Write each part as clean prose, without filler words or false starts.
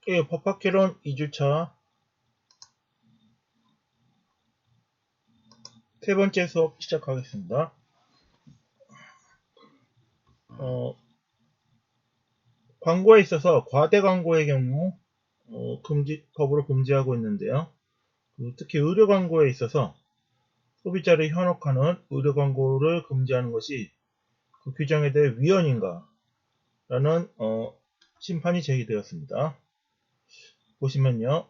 예, 법학개론 2주차 세 번째 수업 시작하겠습니다. 광고에 있어서 과대 광고의 경우 법으로 금지하고 있는데요. 특히 의료 광고에 있어서 소비자를 현혹하는 의료 광고를 금지하는 것이 그 규정에 대해 위헌인가 라는 심판이 제기되었습니다. 보시면요.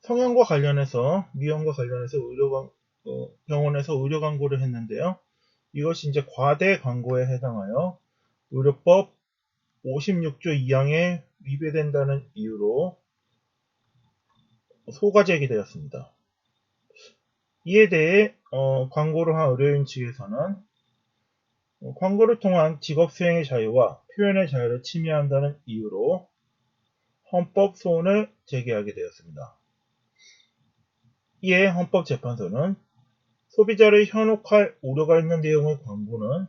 성형과 관련해서 미용과 관련해서 병원에서 의료 광고를 했는데요. 이것이 이제 과대 광고에 해당하여 의료법 56조 2항에 위배된다는 이유로 소가 제기되었습니다. 이에 대해 광고를 한 의료인 측에서는 광고를 통한 직업 수행의 자유와 표현의 자유를 침해한다는 이유로 헌법 소원을 제기하게 되었습니다. 이에 헌법재판소는 소비자를 현혹할 우려가 있는 내용의 광고는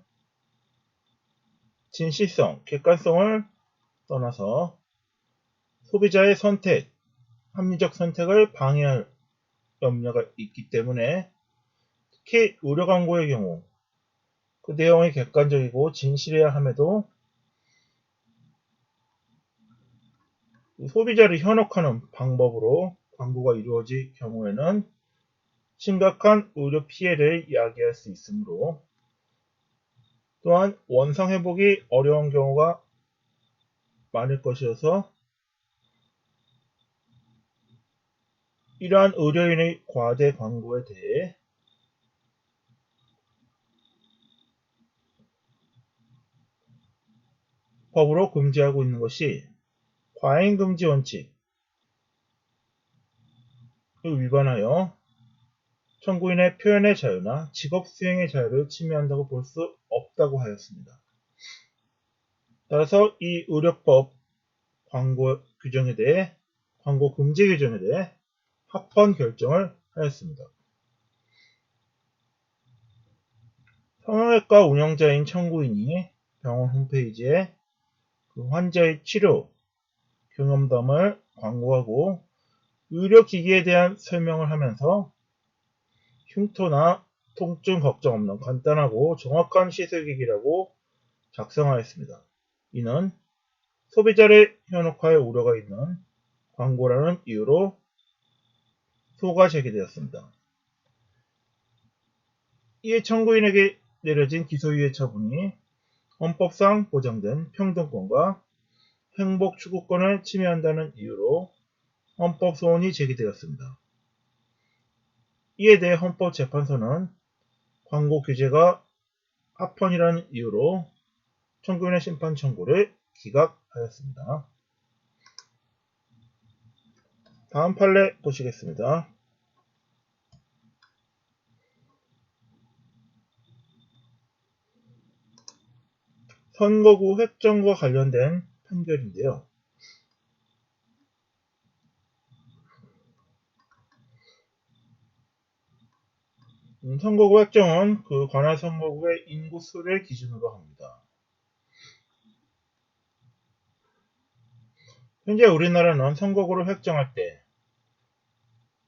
진실성, 객관성을 떠나서 소비자의 선택, 합리적 선택을 방해할 염려가 있기 때문에 특히 의료 광고의 경우 그 내용이 객관적이고 진실해야 함에도 소비자를 현혹하는 방법으로 광고가 이루어질 경우에는 심각한 의료 피해를 야기할 수 있으므로 또한 원상 회복이 어려운 경우가 많을 것이어서 이러한 의료인의 과대 광고에 대해 법으로 금지하고 있는 것이 과잉금지 원칙을 위반하여 청구인의 표현의 자유나 직업 수행의 자유를 침해한다고 볼 수 없다고 하였습니다. 따라서 이 의료법 광고 규정에 대해 광고 금지 규정에 대해 합헌 결정을 하였습니다. 성형외과 운영자인 청구인이 병원 홈페이지에 그 환자의 치료 경험담을 광고하고 의료기기에 대한 설명을 하면서 흉터나 통증 걱정 없는 간단하고 정확한 시술기기라고 작성하였습니다. 이는 소비자를 현혹할 우려가 있는 광고라는 이유로 소가 제기되었습니다. 이에 청구인에게 내려진 기소유예 처분이 헌법상 보장된 평등권과 행복 추구권을 침해한다는 이유로 헌법 소원이 제기되었습니다. 이에 대해 헌법재판소는 광고 규제가 합헌이라는 이유로 청구인의 심판 청구를 기각하였습니다. 다음 판례 보시겠습니다. 선거구 획정과 관련된 판결인데요. 선거구 획정은 그 관할 선거구의 인구수를 기준으로 합니다. 현재 우리나라는 선거구를 획정할 때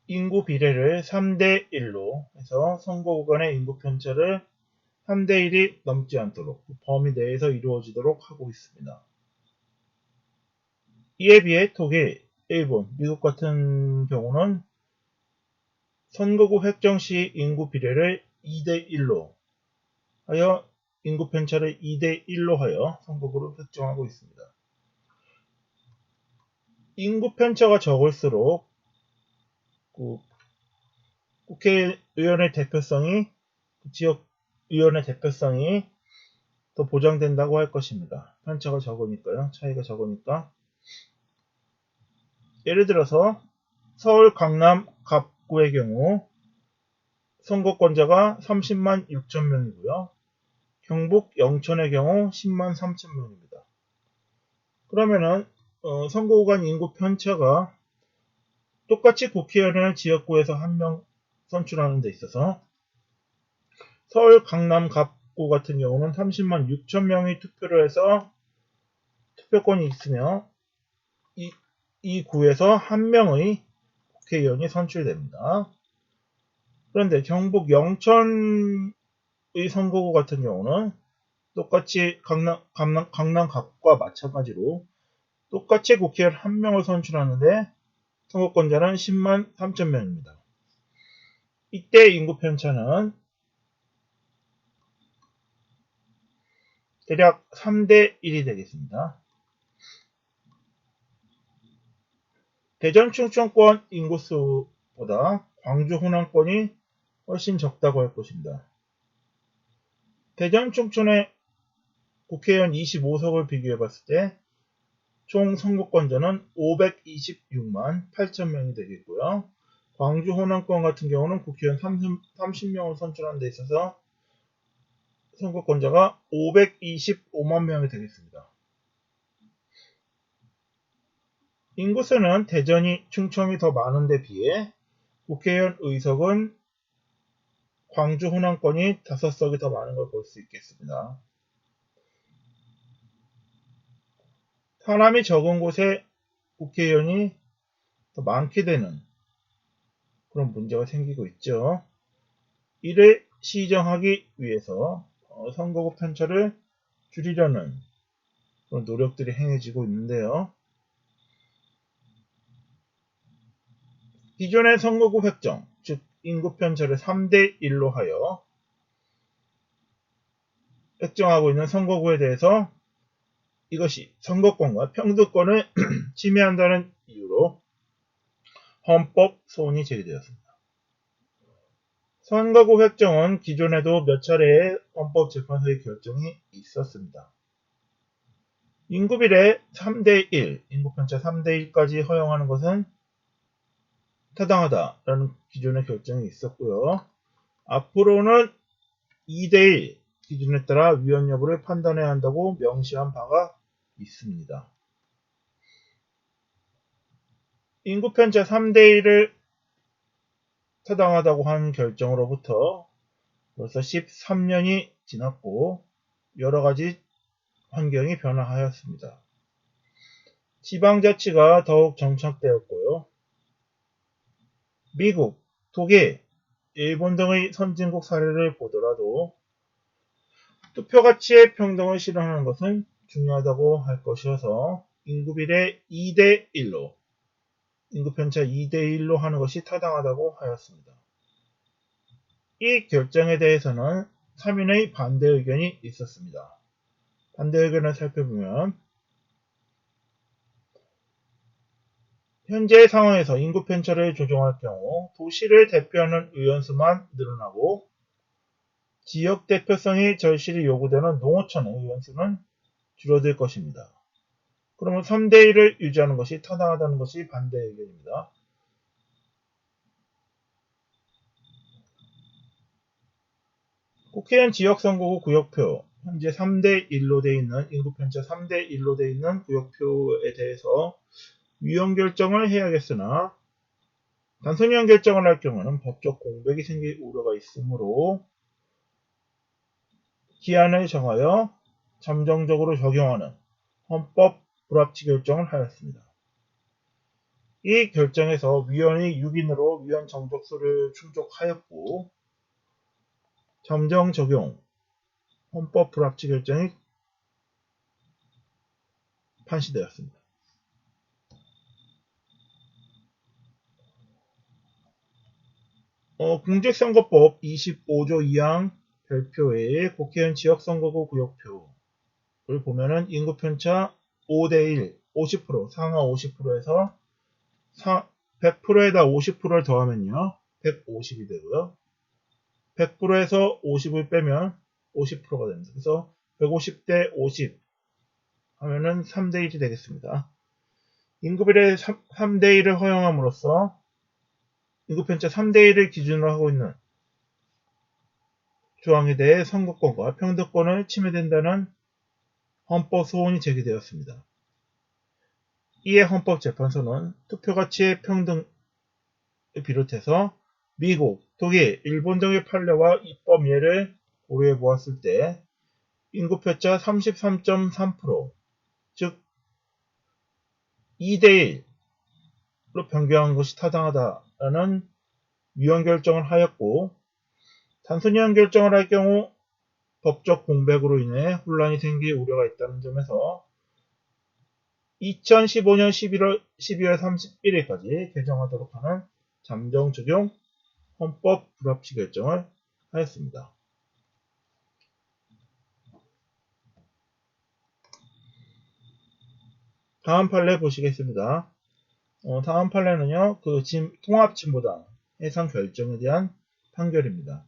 인구 비례를 3대1로 해서 선거구 간의 인구 편차를 3대1이 넘지 않도록 범위 내에서 이루어지도록 하고 있습니다. 이에 비해 독일, 일본, 미국 같은 경우는 선거구 획정 시 인구 비례를 2대1로 하여 인구 편차를 2대1로 하여 선거구를 획정하고 있습니다. 인구 편차가 적을수록 국회의원의 대표성이 지역 의원의 대표성이 더 보장된다고 할 것입니다. 편차가 적으니까요. 차이가 적으니까. 예를 들어서 서울 강남 갑구의 경우 선거권자가 30만 6천 명이고요. 경북 영천의 경우 10만 3천 명입니다. 그러면은 선거구 간 인구 편차가 똑같이 국회의원을 지역구에서 한 명 선출하는 데 있어서 서울 강남 갑구 같은 경우는 30만 6천 명이 투표를 해서 투표권이 있으며 이 구에서 한 명의 국회의원이 선출됩니다. 그런데 경북 영천의 선거구 같은 경우는 똑같이 강남 갑과 마찬가지로 똑같이 국회의원 한 명을 선출하는데 선거권자는 10만 3천 명입니다. 이때 인구 편차는 대략 3대 1이 되겠습니다. 대전 충청권 인구수보다 광주 호남권이 훨씬 적다고 할 것입니다. 대전 충청의 국회의원 25석을 비교해 봤을 때 총 선거권자는 526만 8천 명이 되겠고요. 광주 호남권 같은 경우는 국회의원 30명을 선출하는 데 있어서 선거권자가 525만 명이 되겠습니다. 인구수는 대전이 충청이 더 많은 데 비해 국회의원 의석은 광주 호남권이 5석이 더 많은 걸 볼 수 있겠습니다. 사람이 적은 곳에 국회의원이 더 많게 되는 그런 문제가 생기고 있죠. 이를 시정하기 위해서 선거구 편차를 줄이려는 그런 노력들이 행해지고 있는데요. 기존의 선거구 획정, 즉 인구 편차를 3대 1로 하여 획정하고 있는 선거구에 대해서 이것이 선거권과 평등권을 침해한다는 이유로 헌법 소원이 제기되었습니다. 선거구 획정은 기존에도 몇 차례의 헌법재판소의 결정이 있었습니다. 인구비례 3대 1, 인구편차 3대 1까지 허용하는 것은 타당하다라는 기존의 결정이 있었고요. 앞으로는 2대 1 기준에 따라 위헌 여부를 판단해야 한다고 명시한 바가 있습니다. 인구편차 3대 1을 타당하다고 한 결정으로부터 벌써 13년이 지났고 여러가지 환경이 변화하였습니다. 지방자치가 더욱 정착되었고요. 미국, 독일, 일본 등의 선진국 사례를 보더라도 투표 가치의 평등을 실현하는 것은 중요하다고 할 것이어서 인구비례 2대 1로 인구편차 2대 1로 하는 것이 타당하다고 하였습니다. 이 결정에 대해서는 3인의 반대 의견이 있었습니다. 반대 의견을 살펴보면 현재 상황에서 인구 편차를 조정할 경우 도시를 대표하는 의원수만 늘어나고 지역 대표성이 절실히 요구되는 농어촌의 의원수는 줄어들 것입니다. 그러면 3대 1을 유지하는 것이 타당하다는 것이 반대 의견입니다. 국회의원 지역선거구 구역표 현재 3대 1로 되어 있는 인구편차 3대 1로 되어 있는 구역표에 대해서 위헌 결정을 해야겠으나 단순 위헌 결정을 할 경우는 법적 공백이 생길 우려가 있으므로 기한을 정하여 잠정적으로 적용하는 헌법 불합치 결정을 하였습니다. 이 결정에서 위헌이 6인으로 위헌 정족수를 충족하였고 잠정 적용 헌법 불합치 결정이 판시되었습니다. 공직선거법 25조 2항 별표의 국회의원 지역선거구 구역표를 보면은 인구편차 5대1, 50%, 상하 50%에서 100%에다 50%를 더하면요. 150이 되고요. 100%에서 50을 빼면 50%가 됩니다. 그래서 150대 50 하면은 3대 1이 되겠습니다. 인구비례 3대 1을 허용함으로써 인구편차 3대 1을 기준으로 하고 있는 조항에 대해 선거권과 평등권을 침해된다는 헌법 소원이 제기되었습니다. 이에 헌법재판소는 투표가치의 평등을 비롯해서 미국, 독일, 일본 등의 판례와 입법 예를 고려해 보았을 때 인구 표차 33.3%, 즉 2대1로 변경한 것이 타당하다라는 위헌 결정을 하였고, 단순 위헌 결정을 할 경우 법적 공백으로 인해 혼란이 생길 우려가 있다는 점에서 2015년 12월 31일까지 개정하도록 하는 잠정 적용 헌법 불합치 결정을 하였습니다. 다음 판례 보시겠습니다. 다음 판례는요, 통합진보당 해상 결정에 대한 판결입니다.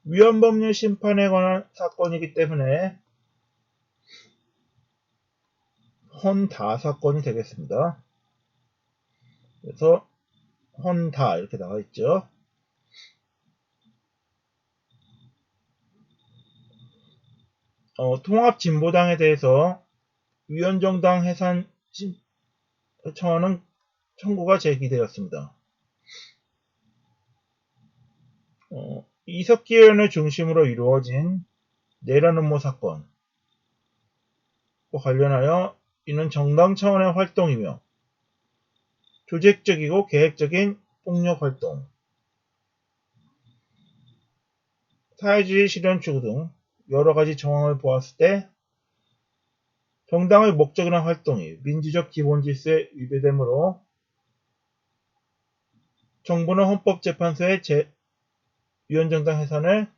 위헌법률 심판에 관한 사건이기 때문에 헌다 사건이 되겠습니다. 그래서 헌다 이렇게 나와 있죠. 통합진보당에 대해서 위헌정당 해산 청하는 청구가 제기되었습니다. 이석기 의원을 중심으로 이루어진 내란 음모 사건과 관련하여 이는 정당 차원의 활동이며 조직적이고 계획적인 폭력 활동, 사회주의 실현 추구 등 여러 가지 정황을 보았을 때 정당의 목적이나 활동이 민주적 기본 질서에 위배되므로 정부는 헌법재판소의 위헌정당 해산을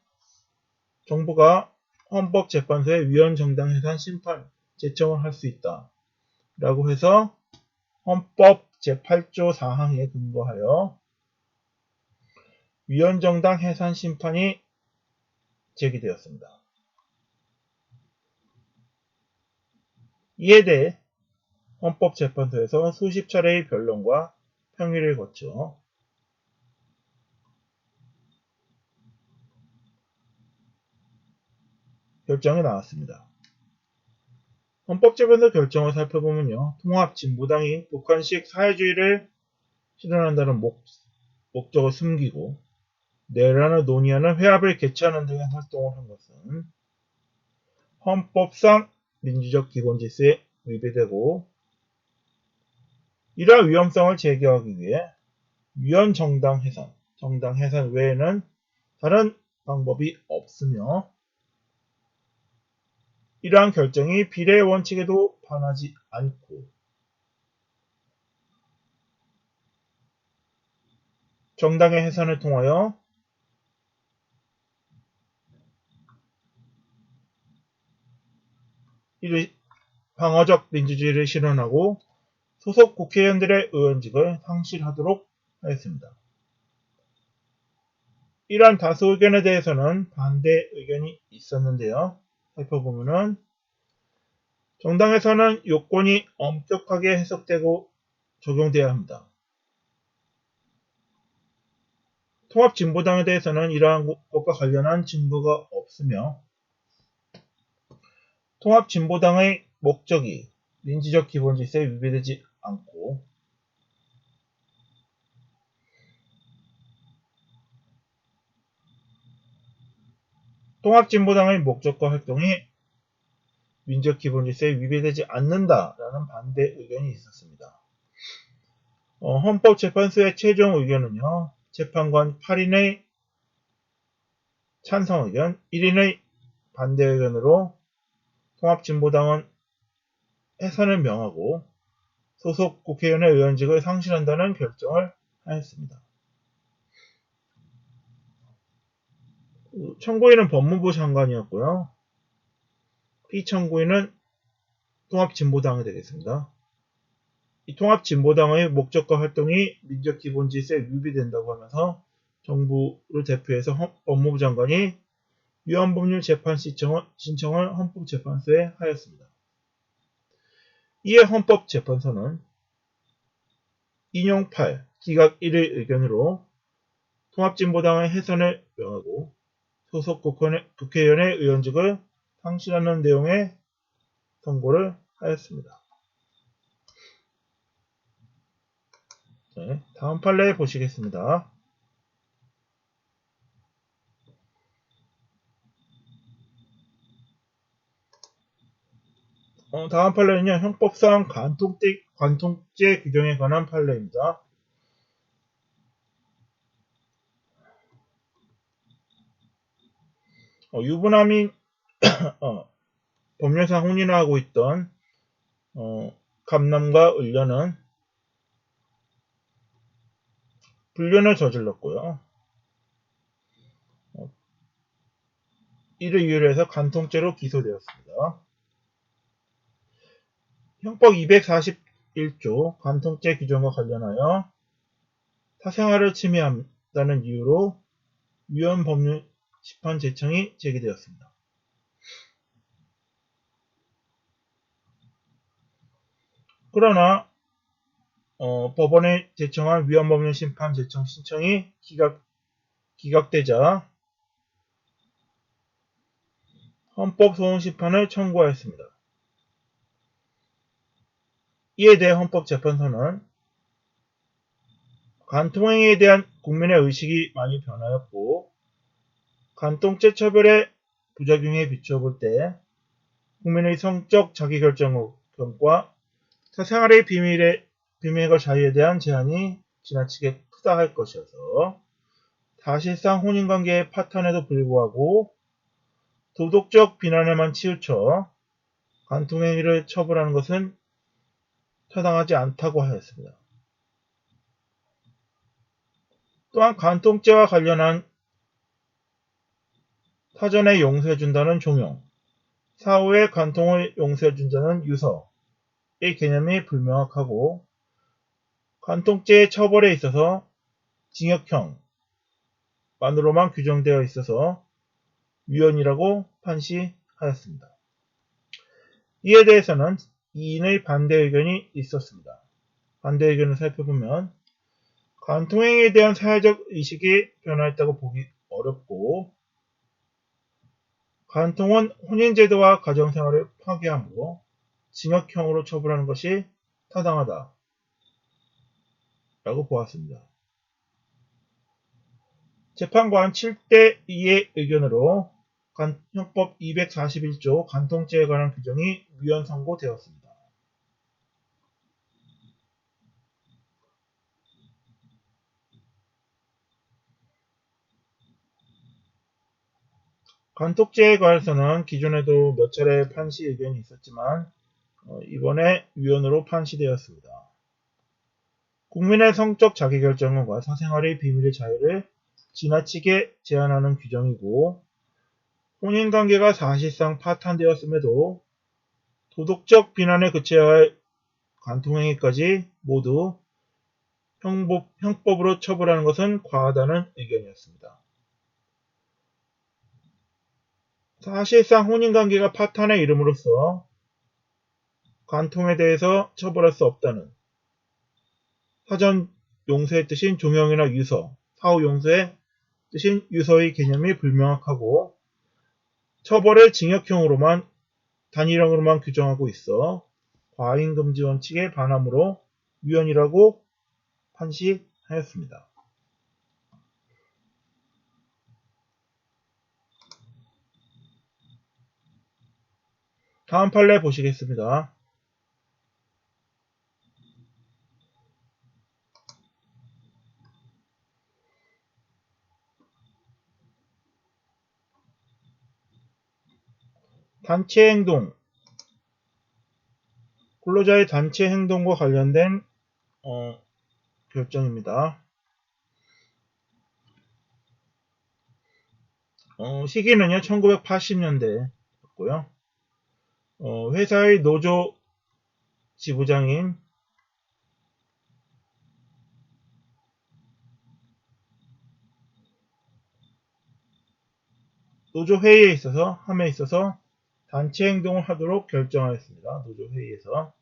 정부가 헌법재판소에 위헌정당 해산 심판 제청을 할 수 있다 라고 해서 헌법 제8조 4항에 근거하여 위헌정당 해산 심판이 제기되었습니다. 이에 대해 헌법재판소에서 수십 차례의 변론과 평의를 거쳐 결정이 나왔습니다. 헌법재판소 결정을 살펴보면요, 통합진보당이 북한식 사회주의를 실현한다는 목적을 숨기고 내란을 논의하는 회합을 개최하는 등의 활동을 한 것은 헌법상 민주적 기본 질서에 위배되고, 이러한 위험성을 제기하기 위해 위헌 정당 해산 외에는 다른 방법이 없으며 이러한 결정이 비례의 원칙에도 반하지 않고 정당의 해산을 통하여 방어적 민주주의를 실현하고 소속 국회의원들의 의원직을 상실하도록 하였습니다. 이러한 다수 의견에 대해서는 반대 의견이 있었는데요. 살펴보면은 정당에서는 요건이 엄격하게 해석되고 적용돼야 합니다. 통합진보당에 대해서는 이러한 것과 관련한 증거가 없으며 통합진보당의 목적이 민주적 기본 질서에 위배되지 않고 통합진보당의 목적과 활동이 민주적 기본 질서에 위배되지 않는다라는 반대 의견이 있었습니다. 헌법재판소의 최종 의견은요, 재판관 8인의 찬성 의견, 1인의 반대 의견으로 통합진보당은 해산을 명하고 소속 국회의원의 의원직을 상실한다는 결정을 하였습니다. 청구인은 법무부 장관이었고요. 피청구인은 통합진보당이 되겠습니다. 이 통합진보당의 목적과 활동이 민주적 기본 질서에 위배된다고 하면서 정부를 대표해서 법무부 장관이 위헌법률 재판 신청을 헌법재판소에 하였습니다. 이에 헌법재판소는 인용 8, 기각 1의 의견으로 통합진보당의 해산을 명하고 소속 국회의원의 의원직을 상실하는 내용의 선고를 하였습니다. 네, 다음 판례 보시겠습니다. 다음 판례는요, 형법상 관통죄 규정에 관한 판례입니다. 유부남이 법률상 혼인하고 있던 갑남과 을려는 불륜을 저질렀고요. 이를 이유로 해서 간통죄로 기소되었습니다. 형법 241조 간통죄 규정과 관련하여 사생활을 침해한다는 이유로 위헌법률 심판 제청이 제기되었습니다. 그러나 법원에 제청한 위헌법률 심판 제청 신청이 기각되자 헌법소원심판을 청구하였습니다. 이에 대해 헌법재판소는 간통행위에 대한 국민의 의식이 많이 변하였고 간통죄 처벌의 부작용에 비추어 볼 때 국민의 성적 자기결정과 사생활의 비밀과 자유에 대한 제한이 지나치게 크다 할 것이어서 사실상 혼인관계의 파탄에도 불구하고 도덕적 비난에만 치우쳐 간통행위를 처벌하는 것은 타당하지 않다고 하였습니다. 또한 간통죄와 관련한 사전에 용서해준다는 종용, 사후에 간통을 용서해준다는 유서의 개념이 불명확하고 간통죄의 처벌에 있어서 징역형만으로만 규정되어 있어서 위헌이라고 판시하였습니다. 이에 대해서는 2인의 반대 의견이 있었습니다. 반대 의견을 살펴보면 간통행위에 대한 사회적 의식이 변화했다고 보기 어렵고 간통은 혼인제도와 가정생활을 파괴하므로 징역형으로 처벌하는 것이 타당하다 라고 보았습니다. 재판관 7대2의 의견으로 형법 241조 간통죄에 관한 규정이 위헌 선고되었습니다. 간통죄에 관해서는 기존에도 몇 차례 판시 의견이 있었지만 이번에 위헌으로 판시되었습니다. 국민의 성적 자기결정과 사생활의 비밀의 자유를 지나치게 제한하는 규정이고 혼인관계가 사실상 파탄되었음에도 도덕적 비난에 그쳐야 할 간통행위까지 모두 형법으로 처벌하는 것은 과하다는 의견이었습니다. 사실상 혼인관계가 파탄에 이름으로써 간통에 대해서 처벌할 수 없다는 사전 용서의 뜻인 종용이나 유서, 사후 용서의 뜻인 유서의 개념이 불명확하고 처벌을 징역형으로만 단일형으로만 규정하고 있어 과잉금지 원칙에 반하므로 위헌이라고 판시하였습니다. 다음 판례 보시겠습니다. 단체행동, 근로자의 단체행동과 관련된 결정입니다. 시기는요 1980년대였고요. 회사의 노조 지부장인 노조 회의에 있어서 단체 행동을 하도록 결정하였습니다. 노조 회의에서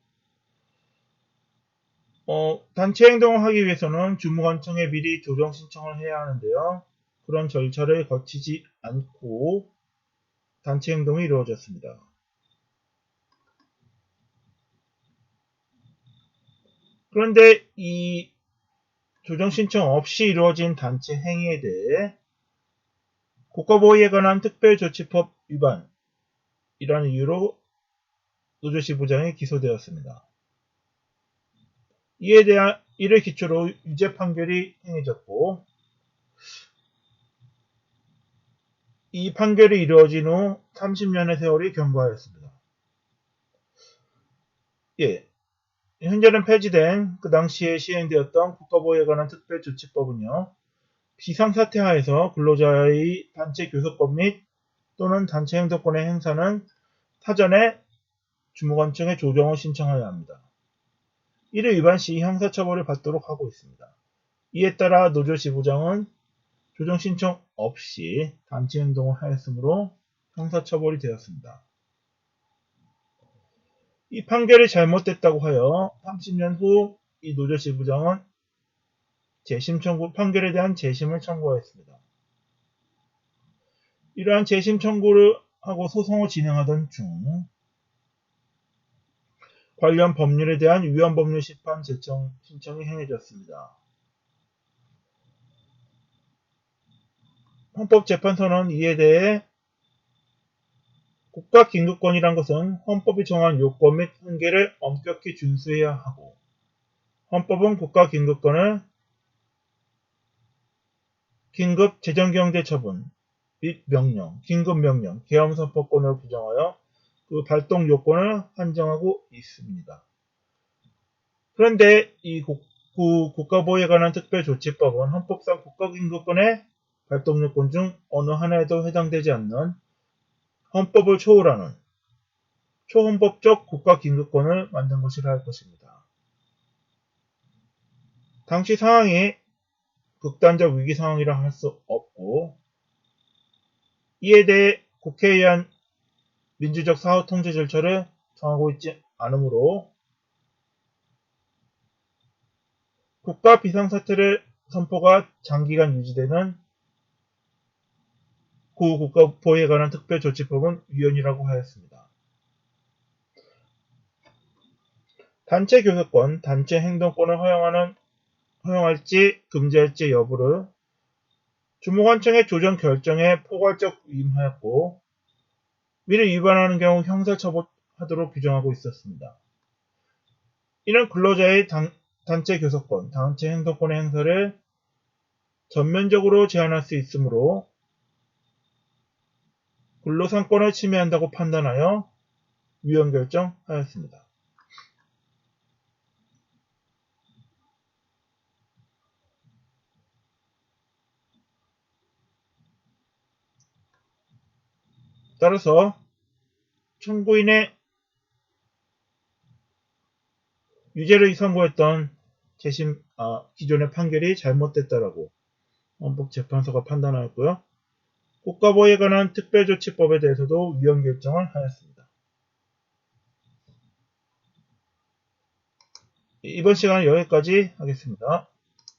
단체 행동을 하기 위해서는 주무관청에 미리 조정 신청을 해야 하는데요. 그런 절차를 거치지 않고 단체 행동이 이루어졌습니다. 그런데 이 조정 신청 없이 이루어진 단체 행위에 대해 국가보위에 관한 특별조치법 위반이라는 이유로 노조시 부장이 기소되었습니다. 이를 기초로 유죄 판결이 행해졌고, 이 판결이 이루어진 후 30년의 세월이 경과하였습니다. 예, 현재는 폐지된 그 당시에 시행되었던 국가보호에 관한 특별조치법은요, 비상사태하에서 근로자의 단체 교섭권 및 또는 단체 행동권의 행사는 사전에 주무관청에 조정을 신청하여야 합니다. 이를 위반 시 형사처벌을 받도록 하고 있습니다. 이에 따라 노조시 부장은 조정 신청 없이 단체 행동을 하였으므로 형사처벌이 되었습니다. 이 판결이 잘못됐다고 하여 30년 후 이 노조시 부장은 판결에 대한 재심을 청구하였습니다. 이러한 재심 청구를 하고 소송을 진행하던 중 관련 법률에 대한 위헌법률 심판 신청이 행해졌습니다. 헌법재판소는 이에 대해 국가긴급권이란 것은 헌법이 정한 요건 및 한계를 엄격히 준수해야 하고, 헌법은 국가긴급권을 긴급 재정경제처분 및 명령, 긴급명령, 계엄선포권으로 규정하여 그 발동 요건을 한정하고 있습니다. 그런데 이 국가보호에 관한 특별조치법은 헌법상 국가긴급권의 발동 요건 중 어느 하나에도 해당되지 않는 헌법을 초월하는 초헌법적 국가긴급권을 만든 것이라 할 것입니다. 당시 상황이 극단적 위기 상황이라 할 수 없고, 이에 대해 국회에 의한 민주적 사후 통제 절차를 정하고 있지 않으므로 국가 비상사태를 선포가 장기간 유지되는 국가보호에 관한 특별조치법은 위헌이라고 하였습니다. 단체 교섭권, 단체 행동권을 허용할지 금지할지 여부를 주무관청의 조정 결정에 포괄적 위임하였고, 이를 위반하는 경우 형사처벌하도록 규정하고 있었습니다. 이는 근로자의 단체 교섭권, 단체 행동권의 행사를 전면적으로 제한할 수 있으므로 근로상권을 침해한다고 판단하여 위헌 결정하였습니다. 따라서 청구인의 유죄를 선고했던 기존의 판결이 잘못됐다라고 헌법재판소가 판단하였고요. 국가보호에 관한 특별조치법에 대해서도 위헌 결정을 하였습니다. 이번 시간은 여기까지 하겠습니다.